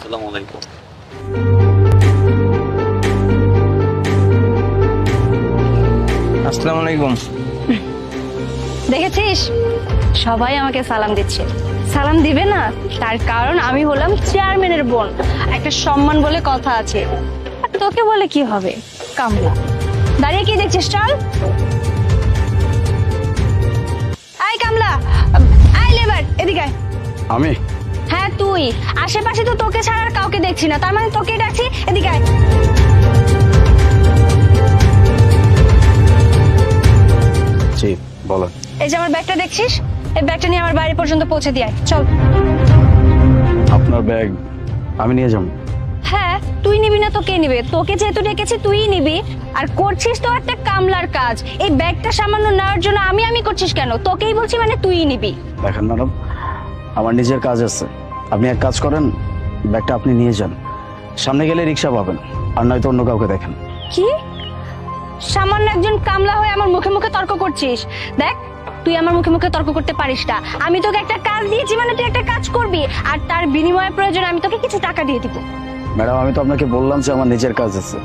আসসালামু আলাইকুম। আসসালামু আলাইকুম। দেখেছিস সবাই আমাকে সালাম দিচ্ছে। সালাম দিবে না তার কারণ আমি হলাম চেয়ারম্যানের বোন, একটা সম্মান বলে কথা আছে। আর তোকে বলে কি হবে, কামলা। দাঁড়িয়ে কি দেখছিস, চল। আয় কামলা, আয় লেবার, এদিকে আয়। আমি হ্যাঁ তুই, আশেপাশে তো তোকে ছাড়া আর কাউকে দেখছি না, তার মানে তোকে ডাকছি, এদিকে আয়। জি বলো। এই যে আমার ব্যাগটা দেখছিস, এই ব্যাগটা নিয়ে আমার বাড়ি পর্যন্ত পৌঁছে দিয়ে আয়, চল। আপনার ব্যাগ আমি নিয়ে যাব? হ্যাঁ তুই নিবি না তো কে নিবে? তোকে যেহেতু ডেকেছি তুইই নিবি। আর করছিস তো একটা কামলার কাজ, এই ব্যাগটা সামান্য নেওয়ার জন্য আমি করছিস কেন? তোকেই বলছি মানে তুইই নিবি। দেখেন ম্যাডাম, আমার নিজের কাজ আছে। আপনি এক কাজ করেন, ব্যাগটা আপনি নিয়ে যান। সামনে গেলে রিক্সা পাবেন, আর নয়তো অন্য কাউকে দেখেন। কি সামান্য একজন কামলা হয়ে আমার মুখে মুখে তর্ক করছিস? দেখ তুই আমার মুখে মুখে তর্ক করতে পারিস না। আমি তোকে একটা কাজ দিয়েছি মানে তুই একটা কাজ করবি, আর তার বিনিময়ে প্রয়োজনে আমি তোকে কিছু টাকা দিয়ে দিব। ম্যাডাম আমি তো আপনাকে বললাম যে আমার নিজের কাজ আছে।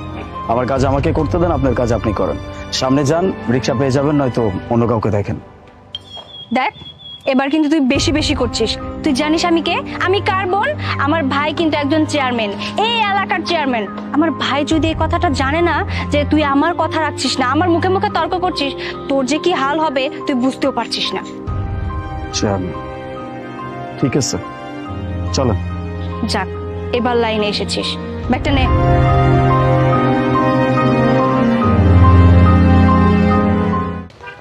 আমার কাজ আমাকে করতে দেন, আপনার কাজ আপনি করেন। সামনে যান, রিক্সা পেয়ে যাবেন, নয়তো অন্য কাউকে দেখেন। দেখ এবার কিন্তু তুই বেশি বেশি করছিস। তুই জানিস আমি কে, আমি কার বোন? আমার ভাই কিন্তু একজন চেয়ারম্যান, এই এলাকার চেয়ারম্যান। আমার ভাই যদি এই কথাটা জানে না যে তুই আমার কথা রাখছিস না, আমার মুখে মুখে তর্ক করছিস, তোর যে কি হাল হবে তুই বুঝতেও পারছিস না। চেয়ারম্যান, ঠিক আছে চলেন। যাক এবার লাইনে এসেছিস, ব্যাগটা নে।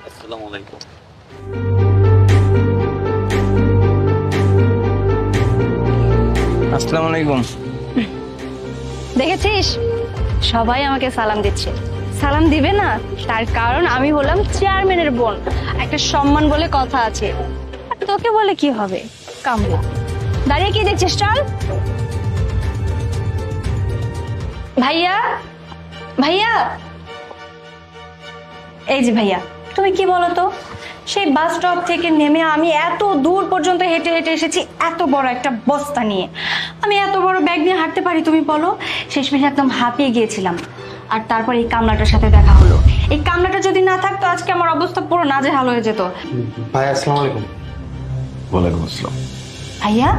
আসসালামু আলাইকুম। আসসালামু আলাইকুম। দেখেছিস সবাই আমাকে সালাম দিচ্ছে। সালাম দিবে না তার কারণ আমি হলাম চেয়ারম্যানের বোন, একটা সম্মান বলে কথা আছে। আর তোকে বলে কি হবে, কামলা। দাঁড়িয়ে কি দেখছিস, চল। ভাইয়া, ভাইয়া, এই যে ভাইয়া, তুমি কি বলো তো, সেই বাস স্টপ থেকে নেমে আমি এত দূর পর্যন্ত হেঁটে হেঁটে এসেছি এত বড় একটা বস্তা নিয়ে। আমি এত বড় ব্যাগ নিয়ে হাঁটতে পারি তুমি বলো? শেষমেশ একদম হাঁপিয়ে গিয়েছিলাম। আর তারপর এই কামলাটার সাথে দেখা হলো। এই কামলাটা যদি না থাকতো আজকে আমার অবস্থা পুরো নাজেহাল হয়ে যেত। ভাই আসসালামু আলাইকুম। ওয়ালাইকুম আসসালাম। ভাইয়া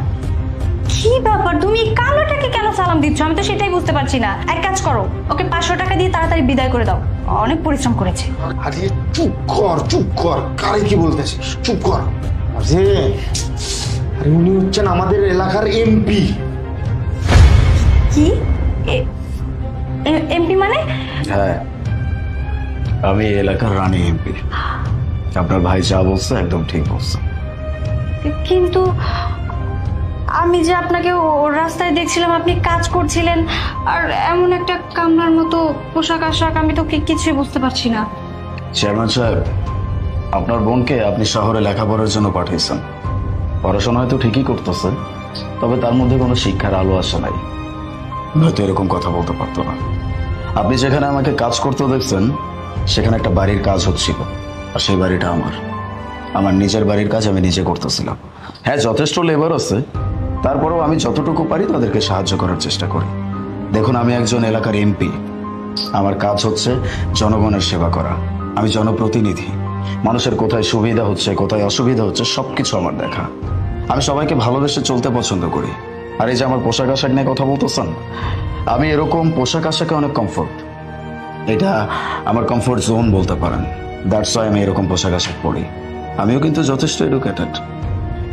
কি ব্যাপার, তুমি এই কামলাটাকে কেন সালাম দিচ্ছ? আমি তো সেটাই বুঝতে পারছি না। এক কাজ করো, ওকে 500 টাকা দিয়ে তাড়াতাড়ি বিদায় করে দাও, অনেক পরিশ্রম করেছে। আরে চুপ কর, কারে কি বলতেছিস? চুপ কর। আরে আরে উনি হচ্ছেন আমাদের এলাকার এমপি। কি এমপি মানে? হ্যাঁ, আমি এই এলাকার রানী এমপি। আপনার ভাই যা বলছে একদম ঠিক বলছে। কিন্তু আমি যে আপনাকে ওর রাস্তায় দেখছিলাম, আপনি কাজ করছিলেন, আর এমন একটা কামলার মতো পোশাক আশাক, আমি তো কিছুই বুঝতে পারছি না। চেয়ারম্যান সাহেব, আপনার বোনকে আপনি শহরে লেখাপড়ার জন্য পাঠিয়েছেন। পড়াশোনা হয়তো ঠিকই করতেছে, তবে তার মধ্যে কোনো শিক্ষার আলো আসে নাই, হয়তো এরকম কথা বলতে পারতো না। আপনি যেখানে আমাকে কাজ করতে দেখছেন সেখানে একটা বাড়ির কাজ হচ্ছিল, আর সেই বাড়িটা আমার নিজের বাড়ির কাজ আমি নিজে করতেছিলাম। হ্যাঁ, যথেষ্ট লেবার আছে, তারপরেও আমি যতটুকু পারি তাদেরকে সাহায্য করার চেষ্টা করি। দেখুন, আমি একজন এলাকার এমপি, আমার কাজ হচ্ছে জনগণের সেবা করা। আমি জনপ্রতিনিধি। মানুষের কোথায় সুবিধা হচ্ছে, কোথায় অসুবিধা হচ্ছে, সবকিছু আমার দেখা। আমি সবাইকে ভালোবেসে চলতে পছন্দ করি। আর এই যে আমার পোশাক আশাক নিয়ে কথা বলতেছেন, আমি এরকম পোশাক আশাকে অনেক কমফোর্ট, এটা আমার কমফোর্ট জোন বলতে পারেন। দ্যাটস ওয়াই আমি এরকম পোশাক আশাক পরি। আমিও কিন্তু যথেষ্ট এডুকেটেড।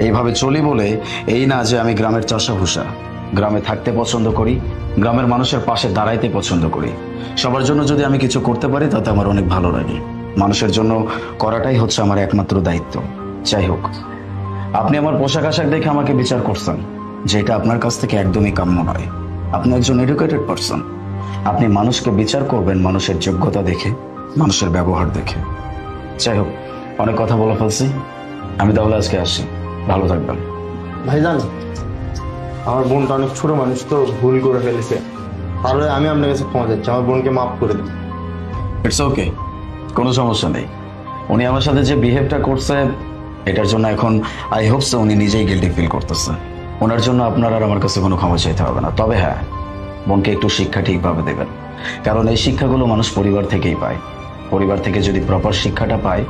এইভাবে চলি বলে এই না যে আমি গ্রামের চাষাভুষা। গ্রামে থাকতে পছন্দ করি, গ্রামের মানুষের পাশে দাঁড়াইতে পছন্দ করি। সবার জন্য যদি আমি কিছু করতে পারি তাতে আমার অনেক ভালো লাগে। মানুষের জন্য করাটাই হচ্ছে আমার একমাত্র দায়িত্ব। যাই হোক, আপনি আমার পোশাক আশাক দেখে আমাকে বিচার করছেন, যেটা আপনার কাছ থেকে একদমই কাম্য নয়। আপনি একজন এডুকেটেড পারসন, আপনি মানুষকে বিচার করবেন মানুষের যোগ্যতা দেখে, মানুষের ব্যবহার দেখে। যাই হোক, অনেক কথা বলে ফেলছি, আমি তাহলে আজকে আসি। ভালো থাকবেন। ভাইজান, আমার বোনটা অনেক ছোট মানুষ, তো ভুল করে ফেলেছে, তাহলে আমি আপনার কাছে ক্ষমা চাচ্ছি, আমার বোনকে মাফ করে দিন। ইটস ওকে, কোনো সমস্যা নেই। উনি আমার সাথে যে বিহেভটা করছে এটার জন্য এখন আই হোপ সো উনি নিজেই গিল্টি ফিল করতেছে। ওনার জন্য আপনার আর আমার কাছে কোনো ক্ষমা চাইতে হবে না। তবে হ্যাঁ, বোনকে একটু শিক্ষা ঠিকভাবে দেবেন, কারণ এই শিক্ষাগুলো মানুষ পরিবার থেকেই পায়। পরিবার থেকে যদি প্রপার শিক্ষাটা পায়,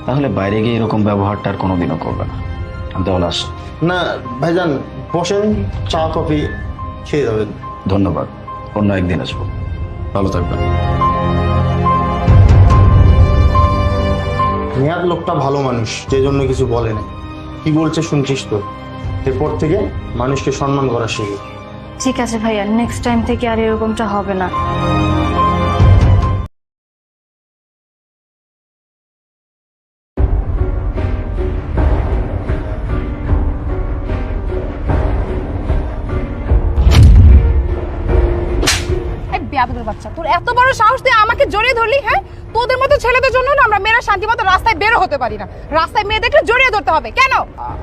তাহলে বাইরে গিয়ে এরকম ব্যবহারটা আর কোনোদিনও করবে না। আমি তাহলে আসি। না ভাইজান, বসেন, চা কফি খেয়ে যাবেন। ধন্যবাদ, অন্য একদিন আসবো। ভালো থাকবেন। নেহাত লোকটা ভালো মানুষ, যে জন্য কিছু বলে না। কি বলছে শুনছিস তো? এরপর থেকে মানুষকে সম্মান করা শিখে। ঠিক আছে ভাইয়া, নেক্সট টাইম থেকে আর এরকমটা হবে না। এই বেয়াদবের বাচ্চা, তোর এত বড় সাহস তুই আমাকে জড়িয়ে ধরলি? হ্যাঁ, তোদের মতো ছেলেদের জন্য না আমরা মেয়েরা শান্তি মতো রাস্তায় বের হতে পারি না। রাস্তায় মেয়ে দেখলে জড়িয়ে ধরতে হবে কেন?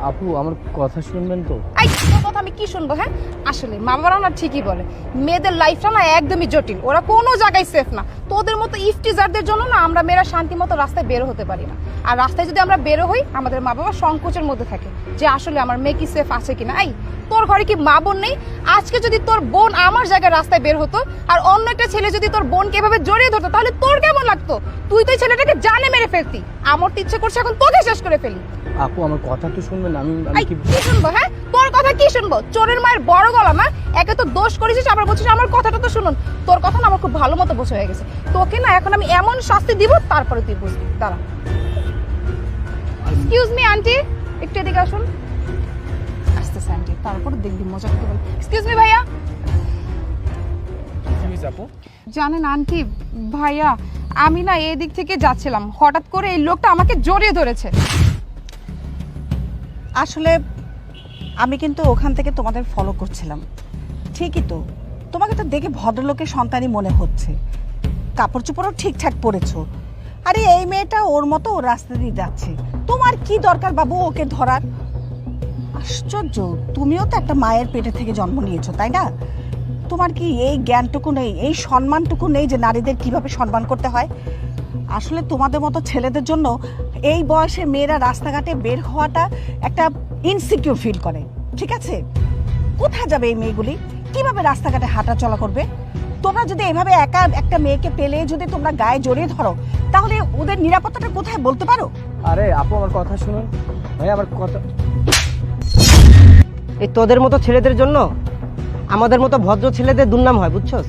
আপু আমার কথা শুনবেন তো? এই তোর কথা আমি কি শুনবো? হ্যাঁ, আসলে মা বাবারা না ঠিকই বলে, মেয়েদের লাইফটা না একদমই জটিল, ওরা কোনো জায়গায় সেফ না। তোদের মতো ইফটিজারদের জন্য না আমরা মেয়েরা শান্তি মতো রাস্তায় বের হতে পারি না। আর রাস্তায় যদি আমরা বের হই, আমাদের মা বাবা সংকোচের মধ্যে থাকে যে আসলে আমার মেয়ে কি সেফ আছে কিনা। এই তোর ঘরে কি মা বোন নেই? আজকে যদি তোর বোন আমার জায়গায় রাস্তায় বের হতো আর অন্য একটা ছেলে যদি তোর বোনকে এভাবে জড়িয়ে ধরতো, তাহলে তোর কেমন লাগতো? তুই তো ছেলেটাকে জানে মেরে ফেলতি। আমার তো ইচ্ছে করছে এখন তোকে শেষ করে ফেলি। আপু আমার কথা তো শুনবেন। আমি এই কি শুনবো? হ্যাঁ, তোর কথা কি শুনবো? চোরের মায়ের বড় গলা না? একে তো দোষ করেছিস, আবার বলছিস আমার কথাটা তো শুনুন। তোর কথা না আমার খুব ভালো মতো বোঝা হয়ে গেছে। তোকে না এখন আমি এমন শাস্তি দিব, তারপরে তুই বুঝবি। দাঁড়া। এক্সকিউজ মি আন্টি, একটু এদিকে আসুন। আসতেছে আন্টি, তারপরে দেখবি মজা করতে বল। এক্সকিউজ মি ভাইয়া। আপু জানেন আন্টি, ভাইয়া আমি না এই দিক থেকে যাচ্ছিলাম, হঠাৎ করে এই লোকটা আমাকে জড়িয়ে ধরেছে। আসলে আমি কিন্তু ওখান থেকে তোমাদের ফলো করছিলাম। ঠিকই তো, তোমাকে তো দেখে ভদ্রলোকের সন্তানই মনে হচ্ছে। কাপড় চোপড়ও ঠিকঠাক পরেছো। আরে এই মেয়েটা ওর মতো ওর রাস্তা দিয়ে যাচ্ছে, তোমার কি দরকার বাবু ওকে ধরার? আশ্চর্য, তুমিও তো একটা মায়ের পেটে থেকে জন্ম নিয়েছো, তাই না? তোমার কি এই জ্ঞানটুকু নেই, এই সম্মানটুকু নেই যে নারীদের কিভাবে সম্মান করতে হয়? আসলে তোমাদের মতো ছেলেদের জন্য এই বয়সে মেয়েরা রাস্তাঘাটে বের হওয়াটা একটা ইনসিকিউর ফিল করে। ঠিক আছে, কোথায় যাবে এই মেয়েগুলি? কিভাবে রাস্তাঘাটে হাঁটা চলা করবে? তোমরা যদি এভাবে একা একটা মেয়েকে পেলে যদি তোমরা গায়ে জড়িয়ে ধরো, তাহলে ওদের নিরাপত্তাটা কোথায় বলতে পারো? আরে আপু আমার কথা শুনুন। ভাই আমার কথা, এই তোদের মতো ছেলেদের জন্য আমাদের মতো ভদ্র ছেলেদের দুর্নাম হয়, বুঝছস?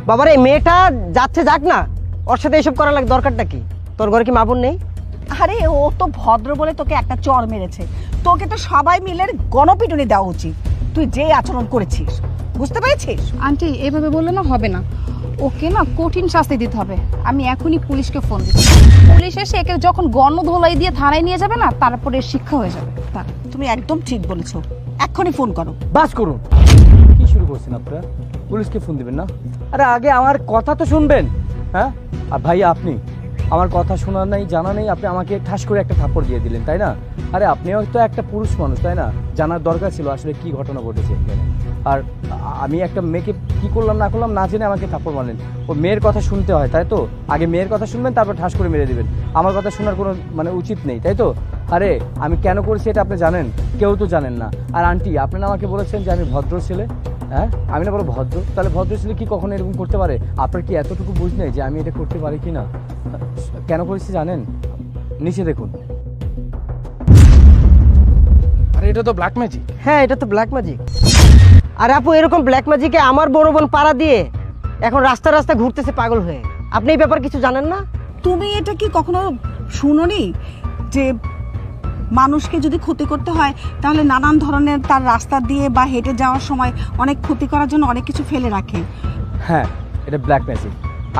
বাবার এই মেয়েটা যাচ্ছে যাক না, ওর সাথে এসব করার দরকারটা কি? তোর ঘরে কি মা বোন নেই? আরে ও তো ভদ্র বলে তোকে একটা চড় মেরেছে, তোকে তো সবাই মিলে গণপিটুনি দেওয়া উচিত। তুই যে আচরণ করেছিস, বুঝতে পেরেছিস? আন্টি এভাবে বললে না হবে না, ওকে না কঠিন শাস্তি দিতে হবে। আমি এখনই পুলিশকে ফোন দিচ্ছি। পুলিশ এসে একে যখন গণধোলাই দিয়ে থানায় নিয়ে যাবে না, তারপরে শিক্ষা হয়ে যাবে তার। তুমি একদম ঠিক বলেছো, এক্ষুনি ফোন করো। বাস করুন। কি শুরু করছেন আপনারা? পুলিশকে ফোন দিবেন না? আরে আগে আমার কথা তো শুনবেন। হ্যাঁ, আর ভাই আপনি আমার কথা শোনা নাই, জানা নেই, আপনি আমাকে ঠাস করে একটা থাপ্পড় দিয়ে দিলেন, তাই না? আরে আপনিও তো একটা পুরুষ মানুষ, তাই না? জানার দরকার ছিল আসলে কি ঘটনা ঘটেছে এখানে। আর আমি একটা মেয়েকে কি করলাম না করলাম না জেনে আমাকে থাপ্পড় মারলেন। ও মেয়ের কথা শুনতে হয়, তাই তো? আগে মেয়ের কথা শুনবেন, তারপর ঠাস করে মেরে দিবেন। আমার কথা শোনার কোনো উচিত নেই, তাই তো? আরে আমি কেন করেছি এটা আপনি জানেন? কেউ তো জানেন না। আর আন্টি আপনি না আমাকে বলেছেন যে আমি ভদ্র ছেলে। হ্যাঁ, আমি না বড় ভদ্র, তাহলে ভদ্র ছেলে কি কখনো এরকম করতে পারে? আপনার কি এতটুকু বুঝ নেই যে আমি এটা করতে পারি কি না? কেন করেছি জানেন? নিচে দেখুন। আরে এটা তো ব্ল্যাক ম্যাজিক। হ্যাঁ, এটা তো ব্ল্যাক ম্যাজিক। আর আপু এরকম ব্ল্যাক ম্যাজিকে আমার বড় বোন পাড়া দিয়ে এখন রাস্তা রাস্তা ঘুরতেছে পাগল হয়ে। আপনি এই ব্যাপার কিছু জানেন না? তুমি এটা কি কখনো শুনোনি যে মানুষকে যদি ক্ষতি করতে হয় তাহলে নানান ধরনের তার রাস্তা দিয়ে বা হেঁটে যাওয়ার সময় অনেক ক্ষতি করার জন্য অনেক কিছু ফেলে রাখে? হ্যাঁ, এটা ব্ল্যাক ম্যাজিক,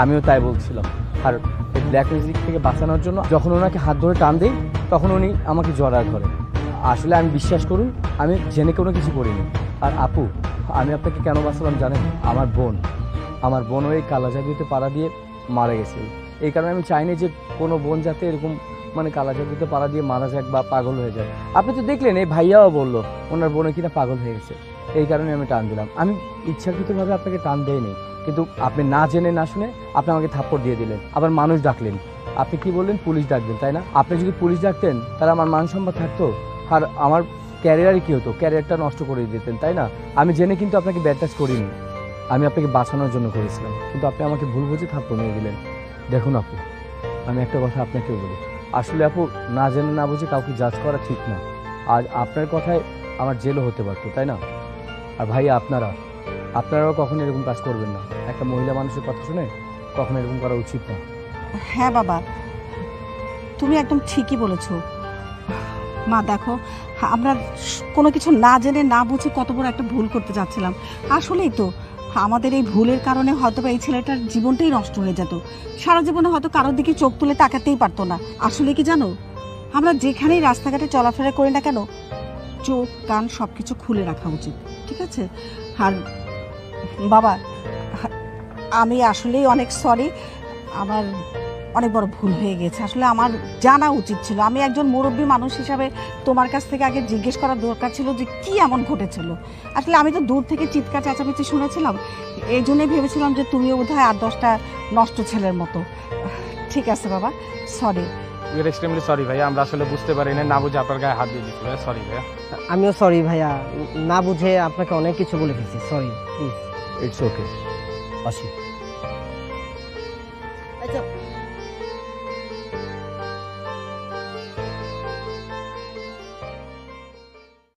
আমিও তাই বলছিলাম। আর এই ব্ল্যাক ম্যাজিক থেকে বাঁচানোর জন্য যখন ওনাকে হাত ধরে টান দেই, তখন উনি আমাকে জড়ায় ধরে। আসলে আমি বিশ্বাস করুন, আমি জেনে কোনো কিছু করিনি। আর আপু আমি আপনাকে কেন বাঁচালাম জানেন? আমার বোন ওই কালাজাদুতে পাড়া দিয়ে মারা গেছে। এই কারণে আমি চাইনি যে কোনো বোন যাতে এরকম কালাজাদুতে পাড়া দিয়ে মারা যাক বা পাগল হয়ে যায়। আপনি তো দেখলেন, এই ভাইয়াও বললো ওনার বোনে কিনা পাগল হয়ে গেছে। এই কারণে আমি টান দিলাম। আমি ইচ্ছাকৃতভাবে আপনাকে টান দেয়নি, কিন্তু আপনি না জেনে না শুনে আপনি আমাকে থাপ্পড় দিয়ে দিলেন, আবার মানুষ ডাকলেন। আপনি কি বললেন? পুলিশ ডাকবেন, তাই না? আপনি যদি পুলিশ ডাকতেন তাহলে আমার মান সম্মান থাকতো, আর আমার ক্যারিয়ারে কি হতো, ক্যারিয়ারটা নষ্ট করে দিতেন, তাই না? আমি জেনে কিন্তু আপনাকে ব্যাড টাচ করিনি, আমি আপনাকে বাঁচানোর জন্য করেছিলাম, কিন্তু আপনি আমাকে ভুল বুঝে থাপ্পড় নিয়ে গেলেন। দেখুন আপু, আমি একটা কথা আপনাকে বলি, আসলে আপু না জেনে না বুঝে কাউকে জাজ করা ঠিক না। আর আপনার কথায় আমার জেলও হতে পারতো, তাই না? আর ভাই আপনারাও কখনো এরকম কাজ করবেন না। একটা মহিলা মানুষের কথা শুনে কখনো এরকম করা উচিত না। হ্যাঁ বাবা, তুমি একদম ঠিকই বলেছো। মা দেখো, আমরা কোনো কিছু না জেনে না বুঝে কত বড় একটা ভুল করতে যাচ্ছিলাম। আসলেই তো আমাদের এই ভুলের কারণে হয়তো এই ছেলেটার জীবনটাই নষ্ট হয়ে যেত, সারা জীবনে হয়তো কারোর দিকে চোখ তুলে তাকাতেই পারতো না। আসলে কি জানো, আমরা যেখানেই রাস্তাঘাটে চলাফেরা করি না কেন, চোখ কান সব কিছু খুলে রাখা উচিত, ঠিক আছে? আর বাবা, আমি আসলেই অনেক সরি, আমার অনেক বড় ভুল হয়ে গেছে। আসলে আমার জানা উচিত ছিল, আমি একজন মুরব্বী মানুষ হিসাবে তোমার কাছ থেকে আগে জিজ্ঞেস করার দরকার ছিল যে কি এমন ঘটেছিল। আসলে আমি তো দূর থেকে চিৎকার চেঁচামেচি শুনেছিলাম, এই জন্যই ভেবেছিলাম যে তুমিও বোধহয় 8-10টা নষ্ট ছেলের মতো। ঠিক আছে বাবা, sorry. We are extremely sorry ভাইয়া, আমরা আসলে বুঝতে পারি না বুঝে আপনার গায়ে হাত দিয়ে দিচ্ছি ভাইয়া, সরি ভাইয়া। আমিও সরি ভাইয়া, না বুঝে আপনাকে অনেক কিছু বলে ফেলছি, সরি প্লিজ। ইটস ওকে, আসি।